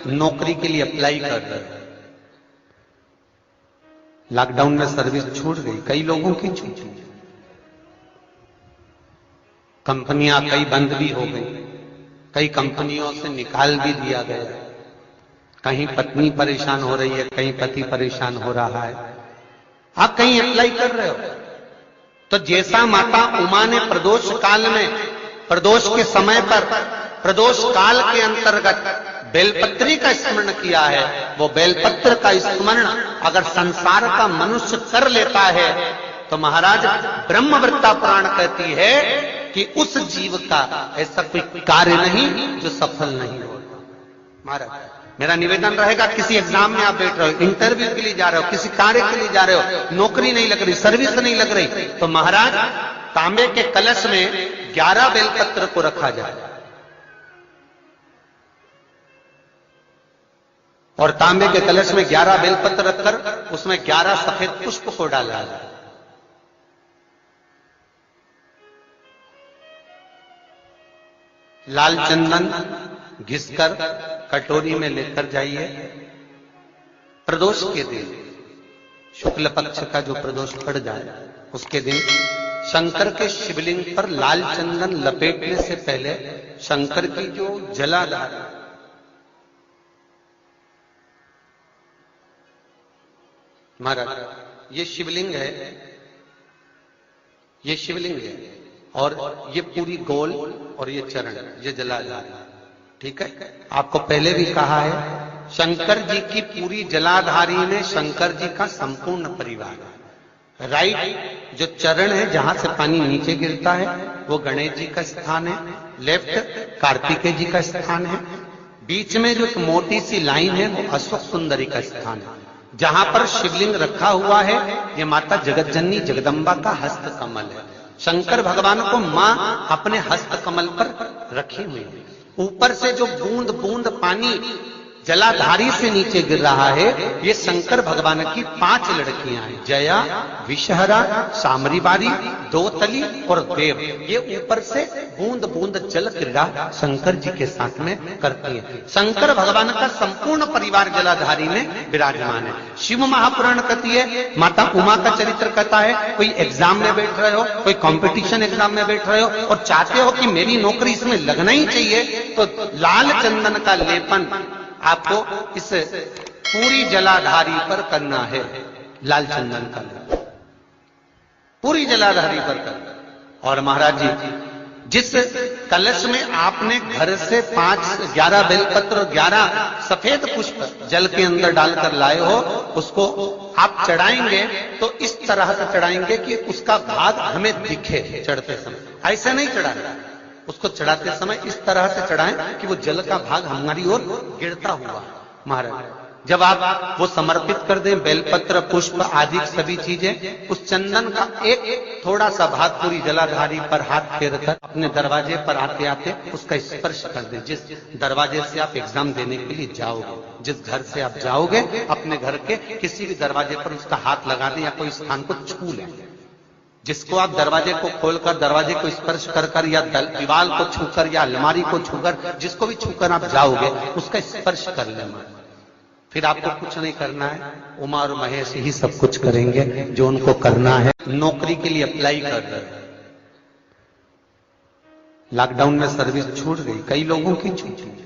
नौकरी के लिए अप्लाई कर रहे हो, लॉकडाउन में सर्विस छूट गई, कई लोगों की छूटी, कंपनियां कई बंद भी हो गई, कई कंपनियों से निकाल भी दिया गया, कहीं पत्नी परेशान हो रही है, कहीं पति परेशान हो रहा है, आप कहीं अप्लाई कर रहे हो, तो जैसा माता उमा ने प्रदोष काल में, प्रदोष के समय पर, प्रदोष काल के अंतर्गत बेलपत्री का स्मरण किया है, वो बेलपत्र का स्मरण अगर संसार का मनुष्य कर लेता है तो महाराज ब्रह्मवृत्ता पुराण कहती है कि उस जीव का ऐसा कोई कार्य नहीं जो सफल नहीं होता। महाराज मेरा निवेदन रहेगा, किसी एग्जाम में आप बैठ रहे हो, इंटरव्यू के लिए जा रहे हो, किसी कार्य के लिए जा रहे हो, नौकरी नहीं लग रही, सर्विस नहीं लग रही, तो महाराज तांबे के कलश में 11 बेलपत्र को रखा जाए और तांबे के कलश में 11 बेलपत्र रखकर उसमें 11 सफेद पुष्प को डाला जाए। लाल चंदन घिसकर कटोरी में लेकर जाइए। प्रदोष के दिन, शुक्ल पक्ष का जो प्रदोष पड़ जाए उसके दिन शंकर के शिवलिंग पर लाल चंदन लपेटने से पहले शंकर की जो जलाधार, महाराज ये शिवलिंग है, ये शिवलिंग है और ये पूरी गोल और ये चरण, ये जलाधार, ठीक है। आपको पहले भी कहा है, शंकर जी की पूरी जलाधारी में शंकर जी का संपूर्ण परिवार है। राइट जो चरण है जहां से पानी नीचे गिरता है वो गणेश जी का स्थान है, लेफ्ट कार्तिकेय जी का स्थान है, बीच में जो एक मोटी सी लाइन है वो अश्वक सुंदरी का स्थान है। जहां पर शिवलिंग रखा हुआ है ये माता जगत जननी जगदम्बा का हस्त कमल है। शंकर भगवान को मां अपने हस्त कमल पर रखी हुई है। ऊपर से जो बूंद बूंद पानी जलाधारी से नीचे गिर रहा है ये शंकर भगवान की 5 लड़कियां हैं, जया, विषहरा, सामरीबारी, दोतली और देव। ये ऊपर से बूंद बूंद जल क्रीड़ा शंकर जी के साथ में करती है। शंकर भगवान का संपूर्ण परिवार जलाधारी में विराजमान है। शिव महापुराण कहती है, माता उमा का चरित्र कहता है, कोई एग्जाम में बैठ रहे हो, कोई कंपटीशन एग्जाम में बैठ रहे हो और चाहते हो कि मेरी नौकरी इसमें लगना ही चाहिए, तो लाल चंदन का लेपन आपको इस पूरी जलाधारी पर करना है। लाल चंदन का लेपन पूरी जलाधारी पर करना। और महाराज जी जिस कलश में आपने घर से 11 बेलपत्र और 11 सफेद पुष्प जल के अंदर डालकर लाए हो, उसको आप चढ़ाएंगे तो इस तरह से चढ़ाएंगे कि उसका भाग हमें दिखे चढ़ते समय। ऐसे नहीं चढ़ाना, उसको चढ़ाते समय इस तरह से चढ़ाएं कि वो जल का भाग हमारी ओर गिरता हुआ। महाराज जब आप वो समर्पित कर दें, बेलपत्र पुष्प आदि सभी चीजें, उस चंदन का एक थोड़ा सा भाग पूरी जलाधारी पर हाथ फेर कर अपने दरवाजे पर आते आते उसका स्पर्श कर दें। जिस दरवाजे से आप एग्जाम देने के लिए जाओगे, जिस घर से आप जाओगे, अपने घर के किसी भी दरवाजे पर उसका हाथ लगा दें या कोई स्थान को छू लें। जिसको आप दरवाजे को खोलकर दरवाजे को स्पर्श कर कर या दीवार को छूकर या अलमारी को छूकर, जिसको भी छूकर आप जाओगे उसका स्पर्श कर लेना। फिर आपको कुछ नहीं करना है, उमा और महेश ही सब कुछ करेंगे जो उनको करना है। नौकरी के लिए अप्लाई कर रहे हैं, लॉकडाउन में सर्विस छूट गई, कई लोगों की छूटी।